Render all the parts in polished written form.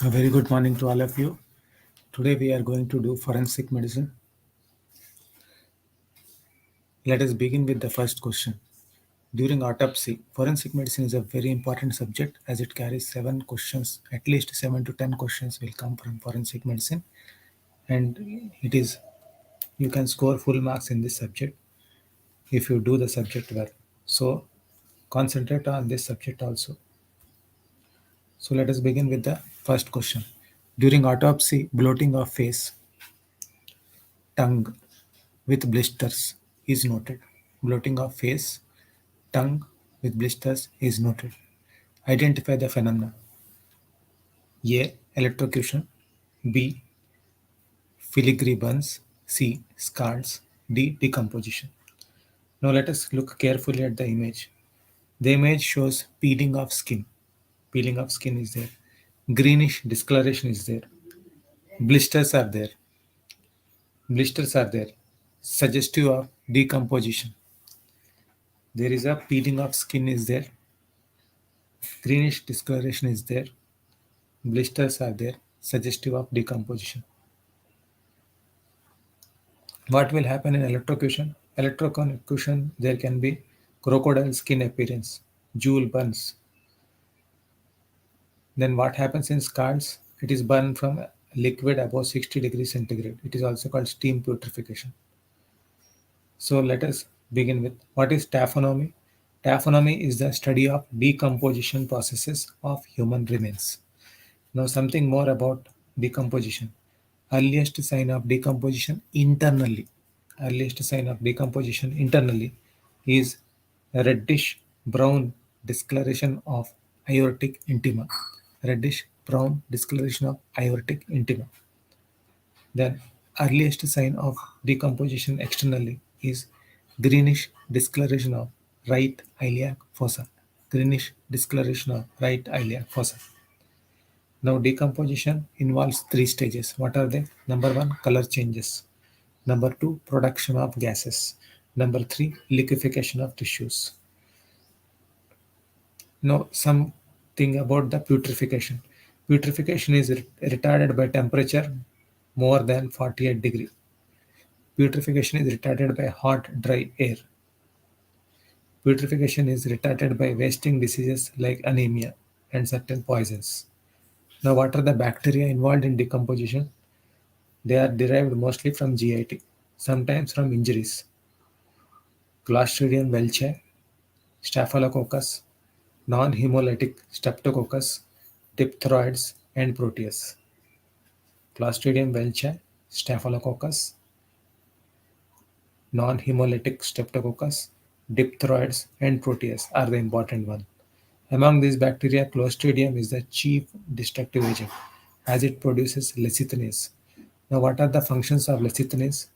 A very good morning to all of you. Today we are going to do forensic medicine. Let us begin with the first question. During autopsy, forensic medicine is a very important subject as it carries 7 questions. At least 7 to 10 questions will come from forensic medicine, and it is you can score full marks in this subject if you do the subject well. So concentrate on this subject also. So let us begin with the first question. During autopsy, bloating of face, tongue with blisters is noted. Bloating of face, tongue with blisters is noted. Identify the phenomena. A. Electrocution. B. Filigree burns. C. Scars. D. Decomposition. Now let us look carefully at the image. The image shows peeling of skin. Peeling of skin is there. Greenish discoloration is there. Blisters are there. Blisters are there. Suggestive of decomposition. There is a peeling of skin is there. Greenish discoloration is there. Blisters are there, suggestive of decomposition. What will happen in electrocution? Electrocution, there can be crocodile skin appearance, jewel burns. Then what happens in scalds? It is burned from liquid above 60 degrees centigrade. It is also called steam putrefaction. So let us begin with what is taphonomy? Taphonomy is the study of decomposition processes of human remains. Now something more about decomposition. Earliest sign of decomposition internally. Earliest sign of decomposition internally is reddish brown discoloration of aortic intima. Reddish brown discoloration of aortic intima. Then earliest sign of decomposition externally is greenish discoloration of right iliac fossa. Greenish discoloration of right iliac fossa. Now decomposition involves 3 stages. What are they? Number 1, color changes. Number 2, production of gases. Number 3, liquefaction of tissues. Now something about the putrefaction. Putrefaction is retarded by temperature more than 48 degree. Putrefaction is retarded by hot, dry air. Putrefaction is retarded by wasting diseases like anemia and certain poisons. Now, what are the bacteria involved in decomposition? They are derived mostly from GIT, sometimes from injuries. Clostridium welchii, Staphylococcus, non-hemolytic Streptococcus, diphtheroids, and Proteus. Clostridium welchii, Staphylococcus, non-hemolytic Streptococcus, diphtheroids, and Proteus are the important ones. Among these bacteria, Clostridium is the chief destructive agent as it produces lecithinase. Now, what are the functions of lecithinase?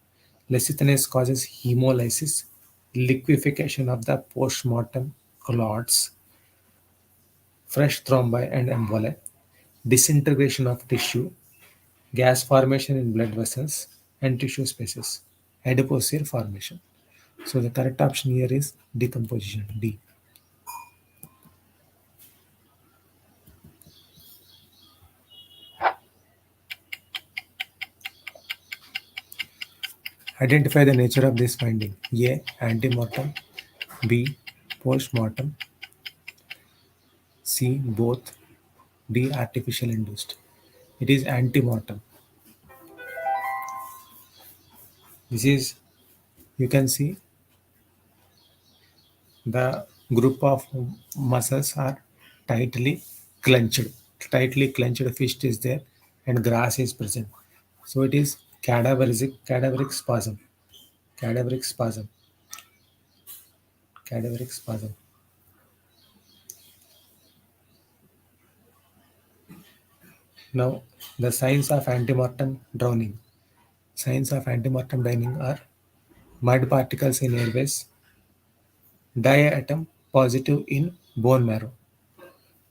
Lecithinase causes hemolysis, liquefaction of the postmortem clots, fresh thrombi and emboli, disintegration of tissue, gas formation in blood vessels and tissue spaces, adipocere formation. So the correct option here is decomposition, D. Identify the nature of this finding. A. Antemortem. B. Postmortem. C. Both. D. Artificial induced. It is antemortem. This is, you can see the group of muscles are tightly clenched. Tightly clenched fist is there and grass is present. So it is cadaveric spasm. Cadaveric spasm. Cadaveric spasm. Now, the signs of antemortem drowning. Signs of antemortem drowning are mud particles in airways, diatom positive in bone marrow.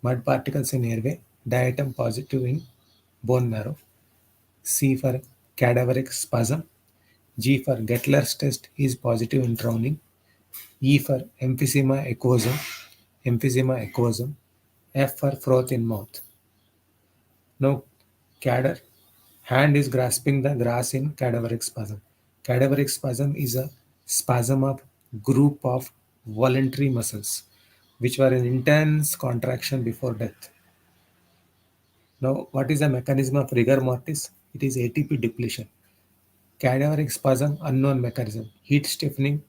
Mud particles in airway, diatom positive in bone marrow. C for cadaveric spasm. G for Gettler's test is positive in drowning. E for emphysema aquosum. Emphysema aquosum. F for froth in mouth. Now Cadder. Hand is grasping the grass in cadaveric spasm. Cadaveric spasm is a spasm of group of voluntary muscles which were in intense contraction before death. Now, what is the mechanism of rigor mortis? It is ATP depletion. Cadaveric spasm, unknown mechanism. Heat stiffening,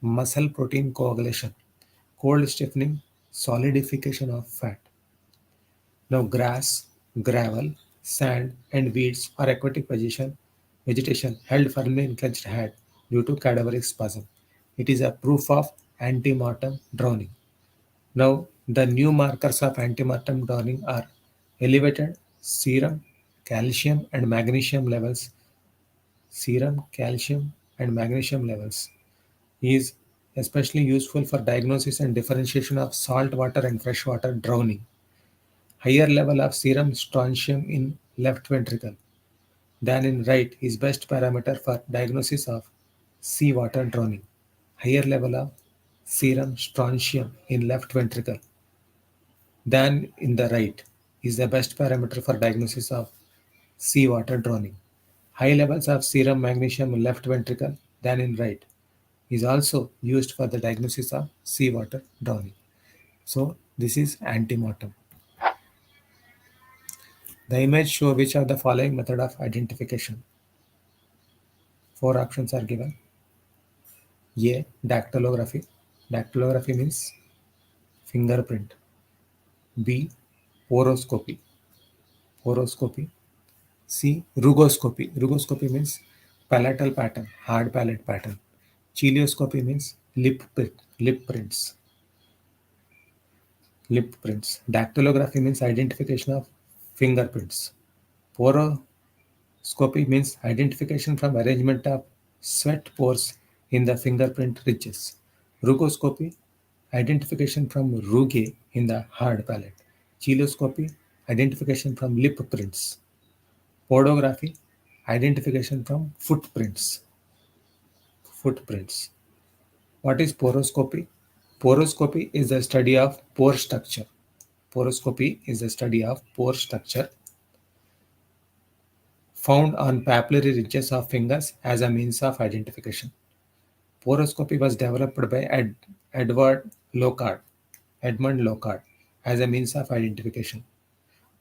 muscle protein coagulation. Cold stiffening, solidification of fat. Now, grass, gravel, sand, and weeds are aquatic vegetation held firmly in clenched hand due to cadaveric spasm. It is a proof of antemortem drowning. Now, the new markers of antemortem drowning are elevated serum, calcium, and magnesium levels. Serum, calcium, and magnesium levels is especially useful for diagnosis and differentiation of saltwater and freshwater drowning. Higher level of serum strontium in left ventricle than in right is best parameter for diagnosis of seawater drowning. Higher level of serum strontium in left ventricle than in the right is the best parameter for diagnosis of seawater drowning. High levels of serum magnesium in left ventricle than in right is also used for the diagnosis of seawater drowning. So this is antemortem. The image show which of the following method of identification. Four options are given. A. Dactylography. Dactylography means fingerprint. B. Poroscopy. Poroscopy. C. Rugoscopy. Rugoscopy means palatal pattern, hard palate pattern. Chilioscopy means lip prints. Lip prints. Dactylography means identification of fingerprints. Poroscopy means identification from arrangement of sweat pores in the fingerprint ridges. Rugoscopy, identification from rugae in the hard palate. Chilioscopy, identification from lip prints. Podography, identification from footprints. Footprints. What is poroscopy? Poroscopy is the study of pore structure. Poroscopy is the study of pore structure found on papillary ridges of fingers as a means of identification. Poroscopy was developed by Edward Locard, Edmund Locard as a means of identification.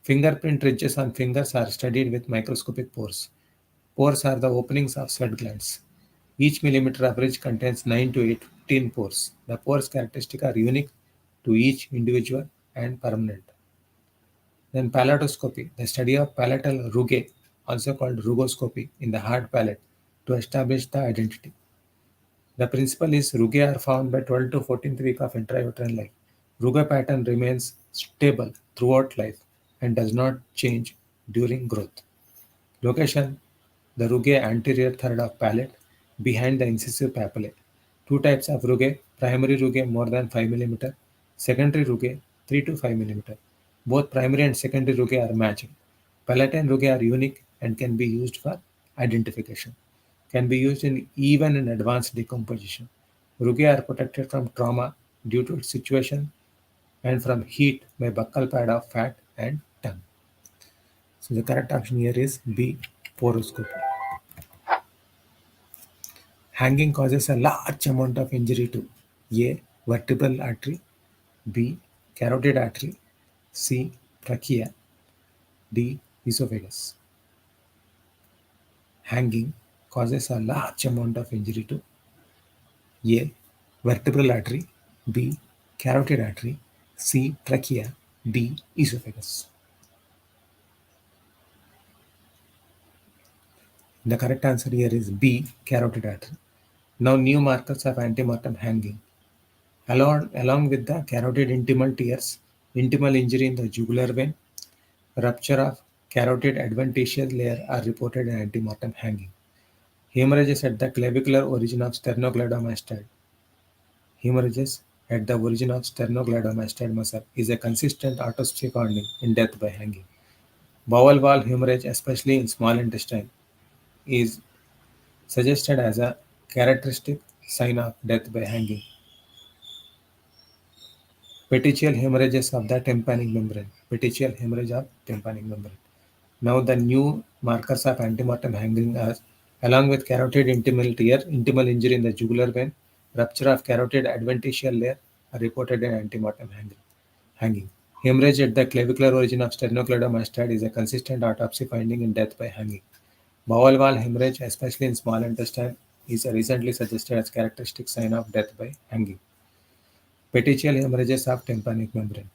Fingerprint ridges on fingers are studied with microscopic pores. Pores are the openings of sweat glands. Each millimeter of ridge contains 9 to 18 pores. The pores characteristics are unique to each individual and permanent. Then palatoscopy, the study of palatal rugae, also called rugoscopy, in the hard palate to establish the identity. The principle is rugae are found by 12 to 14th week of intrauterine life. Rugae pattern remains stable throughout life and does not change during growth. Location, the rugae anterior third of palate behind the incisive papillae. Two types of rugae, primary rugae more than 5 mm, secondary rugae 3 to 5 mm. Both primary and secondary rugae are matched. Palatine rugae are unique and can be used for identification. Can be used in even in advanced decomposition. Rugae are protected from trauma due to its situation and from heat by buccal pad of fat and tongue. So the correct option here is B, poroscopy. Hanging causes a large amount of injury to A. Vertebral artery, B. Carotid artery, C. Trachea, D. Esophagus. Hanging causes a large amount of injury to A. Vertebral artery, B. Carotid artery, C. Trachea, D. Esophagus. The correct answer here is B. Carotid artery. Now new markers of antemortem hanging. Along with the carotid intimal tears, intimal injury in the jugular vein, rupture of carotid adventitious layer are reported in antemortem hanging. Hemorrhages at the clavicular origin of sternocleidomastoid. Hemorrhages at the origin of sternocleidomastoid muscle is a consistent autopsy finding in death by hanging. Bowel wall hemorrhage, especially in small intestine, is suggested as a characteristic sign of death by hanging. Petechial hemorrhages of the tympanic membrane. Petechial hemorrhage of tympanic membrane. Now the new markers of antemortem hanging are, along with carotid intimal tear, intimal injury in the jugular vein, rupture of carotid adventitial layer are reported in antemortem hanging. Hemorrhage at the clavicular origin of sternocleidomastoid is a consistent autopsy finding in death by hanging. Bowel wall hemorrhage, especially in small intestine, is recently suggested as characteristic sign of death by hanging. Petechial hemorrhages of tympanic membrane.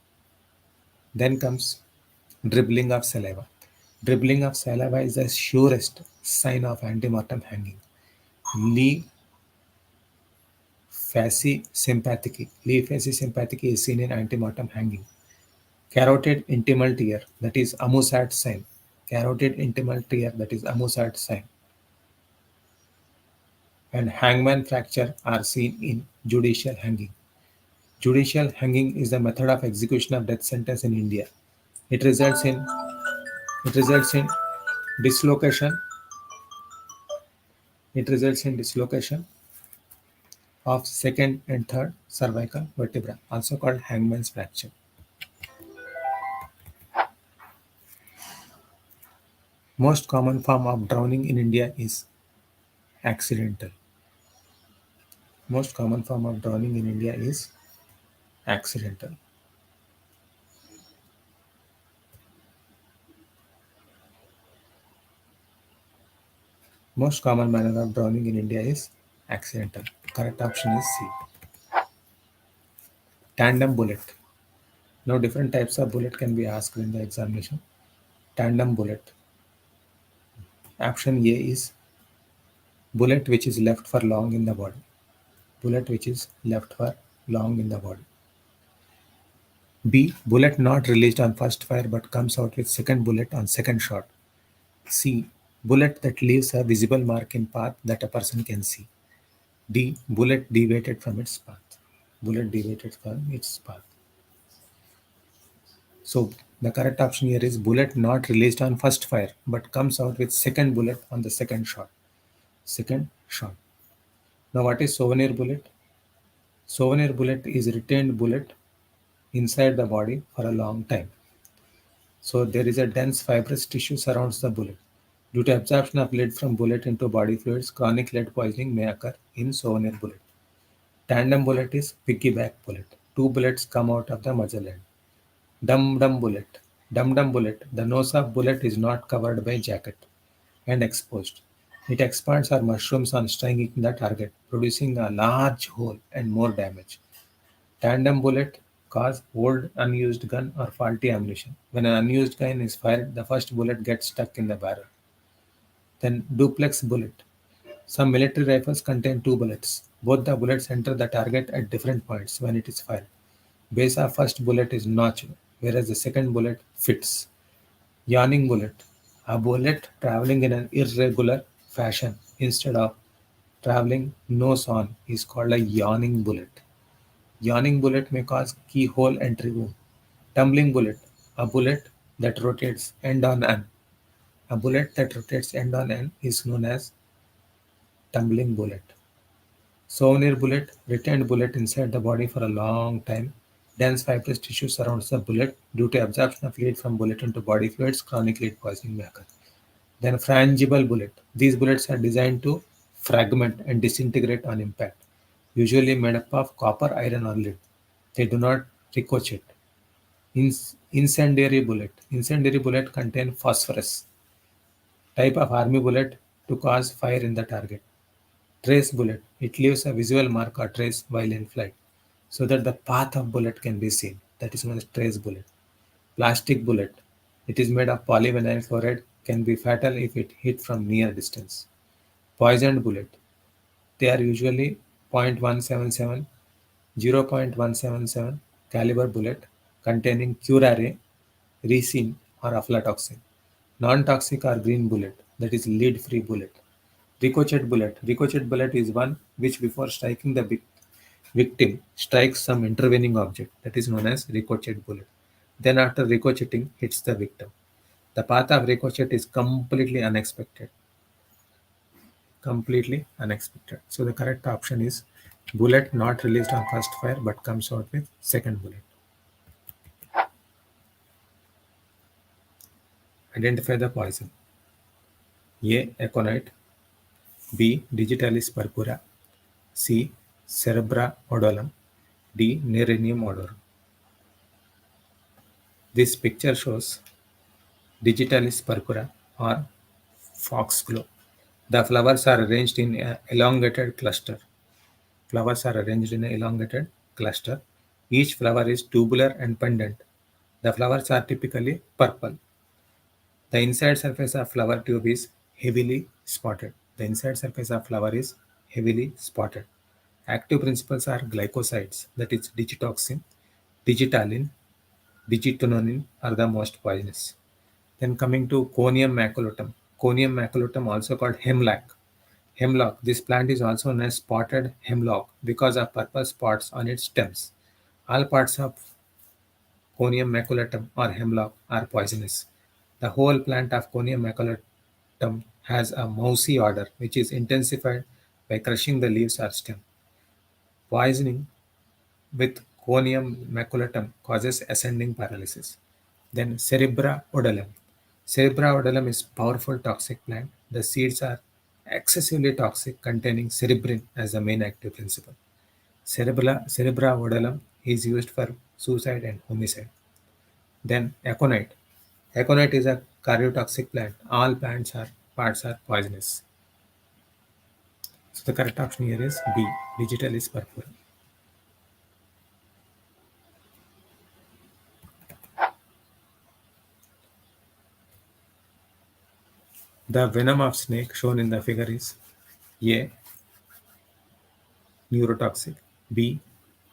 Then comes dribbling of saliva. Dribbling of saliva is the surest sign of antemortem hanging. Lee fascisympathic. Lee fascisympathic is seen in antemortem hanging. Carotid intimal tear, that is Amusat sign. Carotid intimal tear, that is Amusat sign. And hangman fracture are seen in judicial hanging. Judicial hanging is the method of execution of death sentence in India. It results in it results in dislocation. It results in dislocation of second and third cervical vertebra, also called hangman's fracture. Most common form of drowning in India is accidental. Most common form of drowning in India is accidental. Most common manner of drowning in India is accidental. Correct option is C. Tandem bullet. Now different types of bullet can be asked in the examination. Tandem bullet. Option A is bullet which is left for long in the body. Bullet which is left for long in the body. B. Bullet not released on first fire but comes out with second bullet on second shot. C. Bullet that leaves a visible mark in path that a person can see. D. Bullet deviated from its path. Bullet deviated from its path. So the correct option here is bullet not released on first fire but comes out with second bullet on the second shot. Second shot. Now what is souvenir bullet? Souvenir bullet is retained bullet inside the body for a long time. So there is a dense fibrous tissue surrounds the bullet. Due to absorption of lead from bullet into body fluids, chronic lead poisoning may occur in souvenir bullet. Tandem bullet is piggyback bullet. Two bullets come out of the muzzle end. Dum-dum bullet. Dum-dum bullet. The nose of bullet is not covered by jacket and exposed. It expands or mushrooms on striking the target, producing a large hole and more damage. Tandem bullet cause old unused gun or faulty ammunition. When an unused gun is fired, the first bullet gets stuck in the barrel. Then duplex bullet. Some military rifles contain two bullets. Both the bullets enter the target at different points when it is fired. Base of first bullet is notched, whereas the second bullet fits. Yawning bullet. A bullet traveling in an irregular fashion instead of traveling nose on is called a yawning bullet. Yawning bullet may cause keyhole entry wound. Tumbling bullet. A bullet that rotates end on end. A bullet that rotates end on end is known as tumbling bullet. Souvenir bullet, retained bullet inside the body for a long time. Dense fibrous tissue surrounds the bullet. Due to absorption of lead from bullet into body fluids, chronic lead poisoning may occur. Then frangible bullet. These bullets are designed to fragment and disintegrate on impact, usually made up of copper, iron, or lead. They do not ricochet. Incendiary bullet. Incendiary bullet contain phosphorus, type of army bullet to cause fire in the target. Trace bullet. It leaves a visual mark or trace while in flight so that the path of bullet can be seen. That is known as trace bullet. Plastic bullet. It is made of polyvinyl chloride, can be fatal if it hit from near distance. Poisoned bullet. They are usually 0.177, 0.177 caliber bullet containing curare, ricin, or aflatoxin. Non-toxic or green bullet, that is lead-free bullet. Ricochet bullet. Ricochet bullet is one which before striking the victim strikes some intervening object, that is known as ricochet bullet. Then after ricocheting hits the victim. The path of ricochet is completely unexpected. Completely unexpected. So the correct option is bullet not released on first fire but comes out with second bullet. Identify the poison. A. Aconite. B. Digitalis purpura. C. Cerebra odolum. D. Nerinium odorum. This picture shows Digitalis purpura or foxglove. The flowers are arranged in an elongated cluster. Flowers are arranged in an elongated cluster. Each flower is tubular and pendant. The flowers are typically purple. The inside surface of flower tube is heavily spotted. The inside surface of flower is heavily spotted. Active principles are glycosides, that is digitoxin, digitalin, digitonin are the most poisonous. Then coming to Conium maculatum. Conium maculatum, also called hemlock. Hemlock. This plant is also known as spotted hemlock because of purple spots on its stems. All parts of Conium maculatum or hemlock are poisonous. The whole plant of Conium maculatum has a mousy odor which is intensified by crushing the leaves or stem. Poisoning with Conium maculatum causes ascending paralysis. Then Cerebra odolum. Cerebra odolum is powerful toxic plant. The seeds are excessively toxic, containing cerebrin as the main active principle. Cerebra odolum is used for suicide and homicide. Then aconite. Aconite is a cardiotoxic plant. All plants are parts are poisonous. So the correct option here is B. Digitalis purpura. The venom of snake shown in the figure is A. Neurotoxic, B.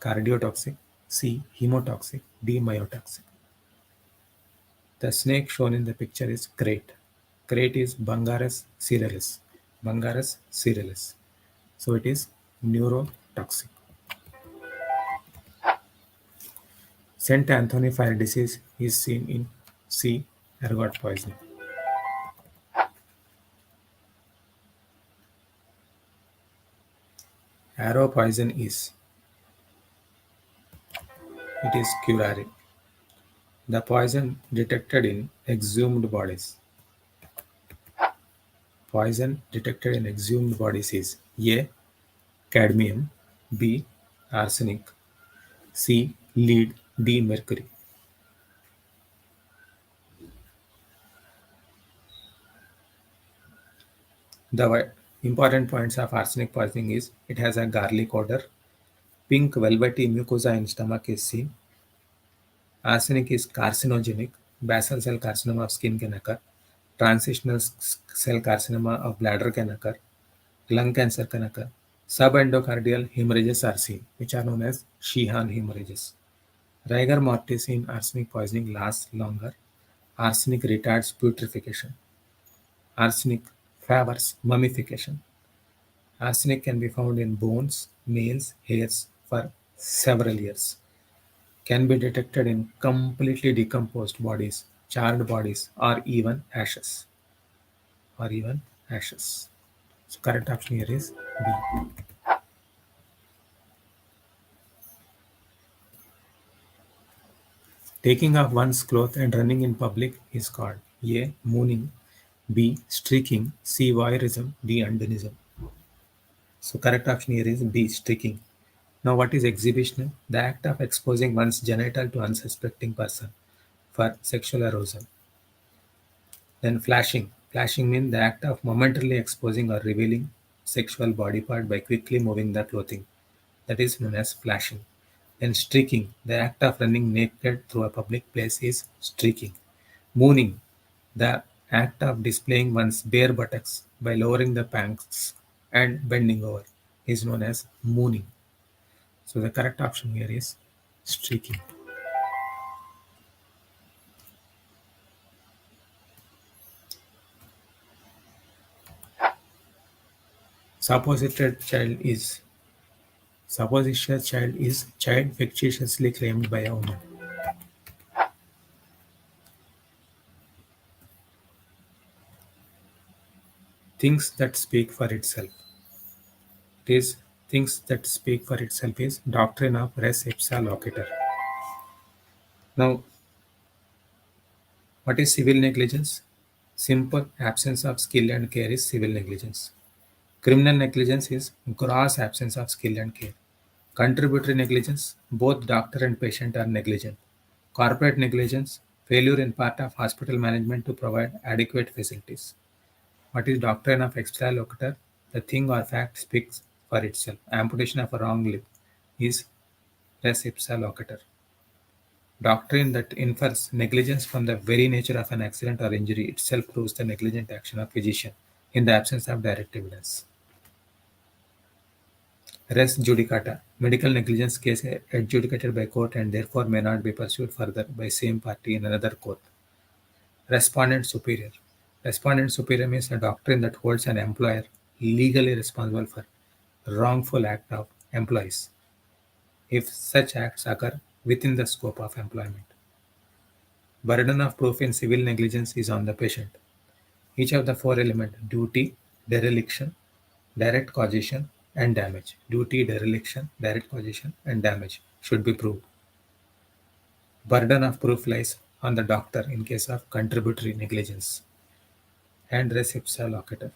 Cardiotoxic, C. Hemotoxic, D. Myotoxic. The snake shown in the picture is crate. Crate is Bungarus cerealis. Bungarus cerealis. So it is neurotoxic. St. Anthony fire disease is seen in C. Ergot poisoning. Arrow poison is it is curare. The poison detected in exhumed bodies. Poison detected in exhumed bodies is A. Cadmium, B. Arsenic, C. Lead, D. Mercury. The important points of arsenic poisoning is it has a garlic odor, pink velvety mucosa in stomach is seen, arsenic is carcinogenic, basal cell carcinoma of skin can occur, transitional cell carcinoma of bladder can occur, lung cancer can occur, subendocardial hemorrhages are seen, which are known as Sheehan hemorrhages. Rigor mortis in arsenic poisoning lasts longer. Arsenic retards putrefaction. Arsenic favors mummification. Arsenic can be found in bones, nails, hairs for several years. Can be detected in completely decomposed bodies, charred bodies, or even ashes. Or even ashes. So correct option here is B. Taking off one's clothes and running in public is called A. Mooning, B. Streaking, C. Voyeurism, D. Undonism. So correct option here is B. Streaking. Now what is exhibition? The act of exposing one's genital to unsuspecting person for sexual arousal. Then flashing. Flashing means the act of momentarily exposing or revealing sexual body part by quickly moving the clothing. That is known as flashing. Then streaking. The act of running naked through a public place is streaking. Mooning. The act of displaying one's bare buttocks by lowering the pants and bending over is known as mooning. So the correct option here is streaking. Supposititious child is child fictitiously claimed by a woman. Things that speak for itself. It is things that speak for itself is doctrine of res ipsa loquitur. Now, what is civil negligence? Simple absence of skill and care is civil negligence. Criminal negligence is gross absence of skill and care. Contributory negligence, both doctor and patient are negligent. Corporate negligence, failure in part of hospital management to provide adequate facilities. What is doctrine of extra locator? The thing or fact speaks for itself. Amputation of a wrong limb is res ipsa locator. Doctrine that infers negligence from the very nature of an accident or injury itself proves the negligent action of physician in the absence of direct evidence. Res judicata. Medical negligence case adjudicated by court and therefore may not be pursued further by same party in another court. Respondent superior. Respondent superior means a doctrine that holds an employer legally responsible for wrongful act of employees if such acts occur within the scope of employment. Burden of proof in civil negligence is on the patient. Each of the four elements duty, dereliction, direct causation, and damage. Duty, dereliction, direct causation, and damage should be proved. Burden of proof lies on the doctor in case of contributory negligence. And res ipsa locator.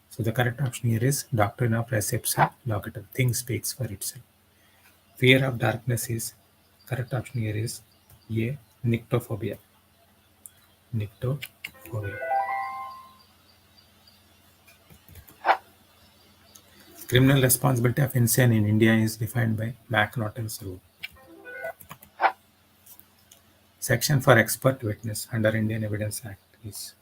So the correct option here is doctrine of res ipsa locator. Thing speaks for itself. Fear of darkness is correct option here is A. Nyctophobia. Nyctophobia. Criminal responsibility of insane in India is defined by McNaughton's rule. Section for expert witness under Indian Evidence Act is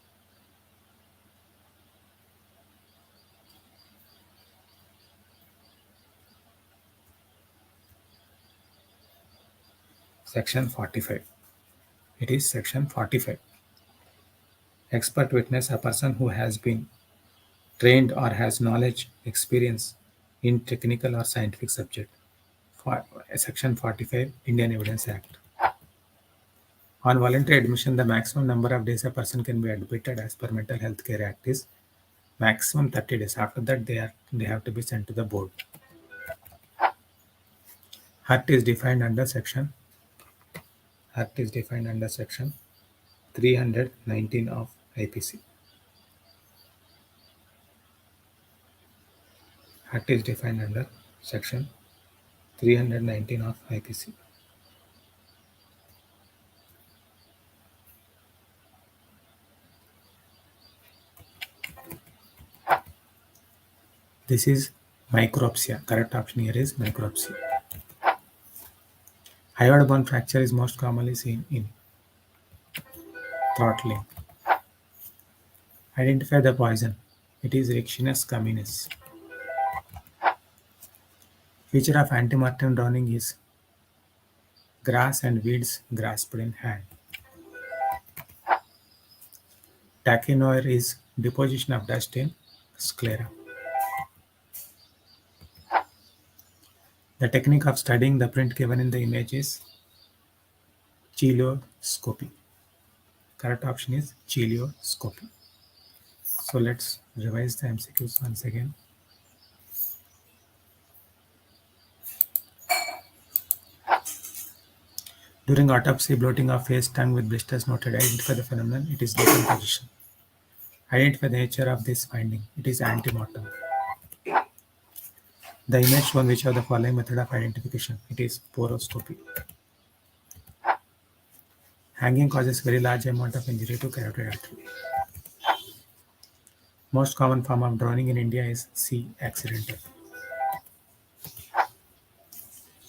Section 45. It is Section 45. Expert witness, a person who has been trained or has knowledge, experience in technical or scientific subject. Section 45, Indian Evidence Act. On voluntary admission, the maximum number of days a person can be admitted as per Mental Health Care Act is maximum 30 days. After that, they have to be sent to the board. Hurt is defined under section 319 of IPC. Hurt is defined under section 319 of IPC. This is micropsia. Correct option here is micropsia. Hyoid bone fracture is most commonly seen in throttling. Identify the poison. It is Riccinus communis. Feature of antemortem drowning is grass and weeds grasped in hand. Tachynoir is deposition of dust in sclera. The technique of studying the print given in the image is cilioscopy. Correct option is cilioscopy. So let's revise the MCQs once again. During autopsy, bloating of face, tongue with blisters noted. Identify the phenomenon. It is decomposition. Identify the nature of this finding. It is antemortem. The image shown which of the following method of identification. It is poroscopy. Hanging causes very large amount of injury to carotid artery. Most common form of drowning in India is C. Accidental.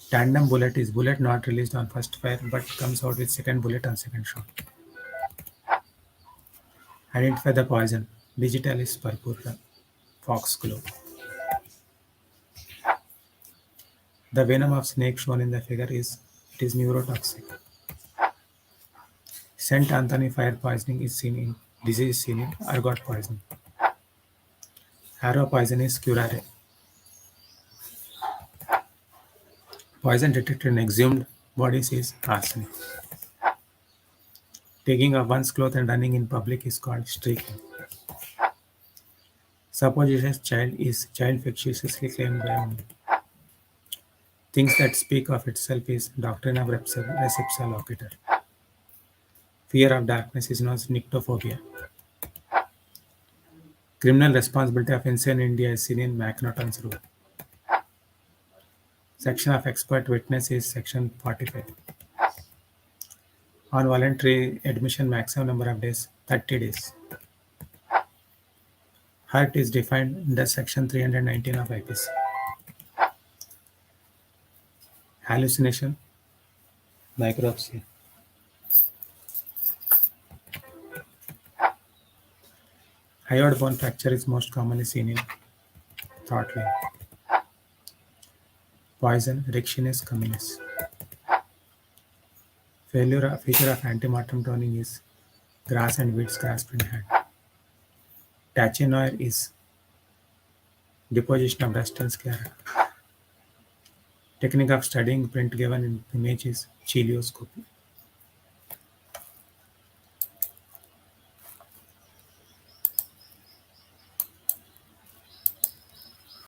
Tandem bullet is bullet not released on first fire but comes out with second bullet on second shot. Identify the poison. Digitalis purpura. Foxglove. The venom of snake shown in the figure is neurotoxic. Saint Anthony fire poisoning is seen in disease seen in ergot poisoning. Arrow poison is curare. Poison detected in exhumed bodies is arsenic. Taking of one's clothes and running in public is called streaking. Supposititious child is child fictitiously claimed by whom? Things that speak of itself is doctrine of res ipsa locator. Fear of darkness is known as nyctophobia. Criminal responsibility of insane India is seen in McNaughton's rule. Section of expert witness is section 45. On voluntary admission, maximum number of days 30 days. Hurt is defined under section 319 of IPC. Hallucination, micropsia. Hyoid bone fracture is most commonly seen in thought line. Poison, Riccinus communis. Feature of antemortem toning is grass and weeds grasped in hand. Tachenoir is deposition of dust and sclera. Technique of studying print given in image is chilioscopy.